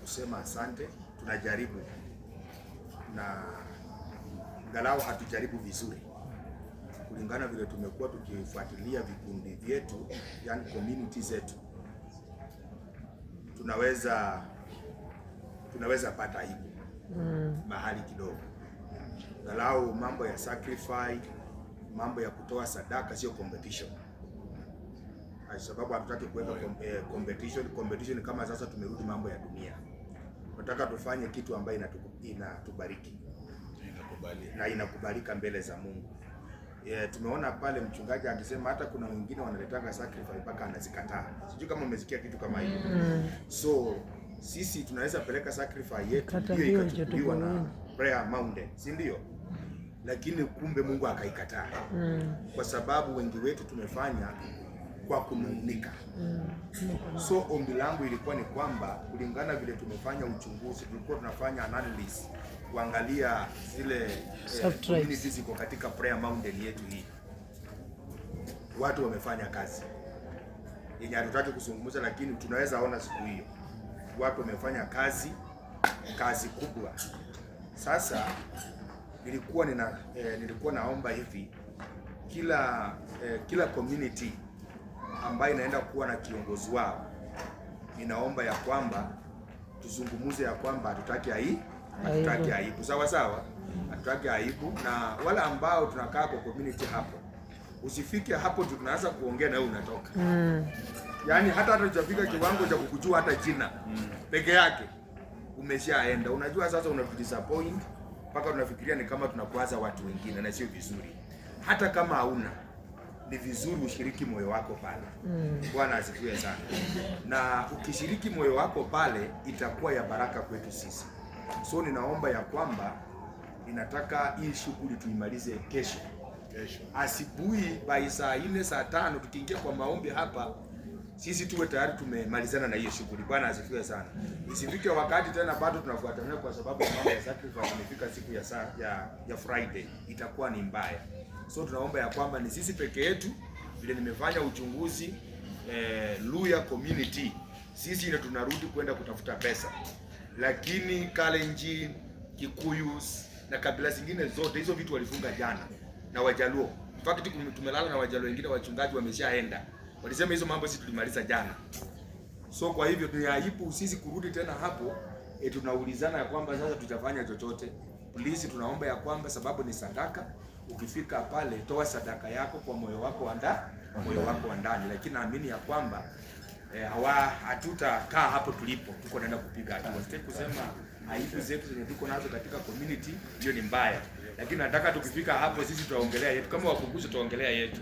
kusema asante. Tunajaribu na angalau hatujaribu vizuri kulingana vile tumekuwa tukifuatilia vikundi vyetu, yani community zetu, tunaweza pata aibu mahali kidogo. Angalau mambo ya sacrifice, mambo ya kutoa sadaka sio competition. Sababu hatutaki kuweka competition kama sasa tumerudi mambo ya dunia. Tunataka tufanye kitu ambayo inatubariki na inakubalika mbele za Mungu. Tumeona pale mchungaji akisema hata kuna wengine wanaletanga sacrifice mpaka anazikataa. Sijui kama umesikia kitu kama hiyo. So sisi tunaweza peleka sacrifice yetu hiyo ikachukuliwa na Prayer Mountain, si ndio? Lakini kumbe Mungu akaikataa. Kwa sababu wengi wetu tumefanya kwa kunung'unika. So ombi langu ilikuwa ni kwamba kulingana vile tumefanya uchunguzi, tulikuwa tunafanya analysis kuangalia zile communities ziko katika Prayer Mountain yetu hii. Watu wamefanya kazi yenye hatutaki kuzungumza, lakini tunaweza ona siku hiyo watu wamefanya kazi kubwa. Sasa nilikuwa naomba hivi kila community ambayo inaenda kuwa na kiongozi wao, ninaomba ya kwamba tuzungumuze ya kwamba hatutaki aibu. Sawa, hatutaki aibu. Na wale ambao tunakaa kwa community hapo, usifike hapo tunaanza kuongea na wewe unatoka. Yaani hata tujafika kiwango cha kukujua hata jina peke yake umeshaenda. Unajua sasa unadisappoint mpaka unafikiria ni kama tunakwaza watu wengine, na sio vizuri. Hata kama hauna, ni vizuri ushiriki moyo wako pale. Bwana asifiwe sana. Na ukishiriki moyo wako pale itakuwa ya baraka kwetu sisi. So ninaomba ya kwamba ninataka hii shughuli tuimalize kesho. Asubuhi by saa 4 saa 5 tukiingia kwa maombi hapa, sisi tuwe tayari tumemalizana na hiyo shughuli. Bwana asifiwe sana. Isifike wakati tena bado tunafuatana kwa sababu mambo ya sacrifice imefika siku ya Friday, itakuwa ni mbaya. So tunaomba ya kwamba ni sisi peke yetu, vile nimefanya uchunguzi Luya community, sisi ndio tunarudi kwenda kutafuta pesa. Lakini Kalenjin, Kikuyus na kabila zingine zote hizo vitu walifunga jana, na Wajaluo. In fact tumelala na Wajaluo wengine, wachungaji wameshaenda. Walisema hizo mambo sisi tulimaliza jana. So kwa hivyo ni aibu sisi kurudi tena hapo, tunaulizana ya kwamba sasa tutafanya chochote. Please tunaomba ya kwamba sababu ni sadaka, ukifika pale toa sadaka yako kwa moyo wako wa ndani, lakini naamini ya kwamba hatutakaa hapo tulipo, tuko naenda kupiga hatua. Sitaki kusema aibu zetu zenye tuko nazo katika community hiyo ni mbaya, lakini nataka tukifika hapo sisi tutaongelea yetu, kama wakumbusho tutaongelea yetu.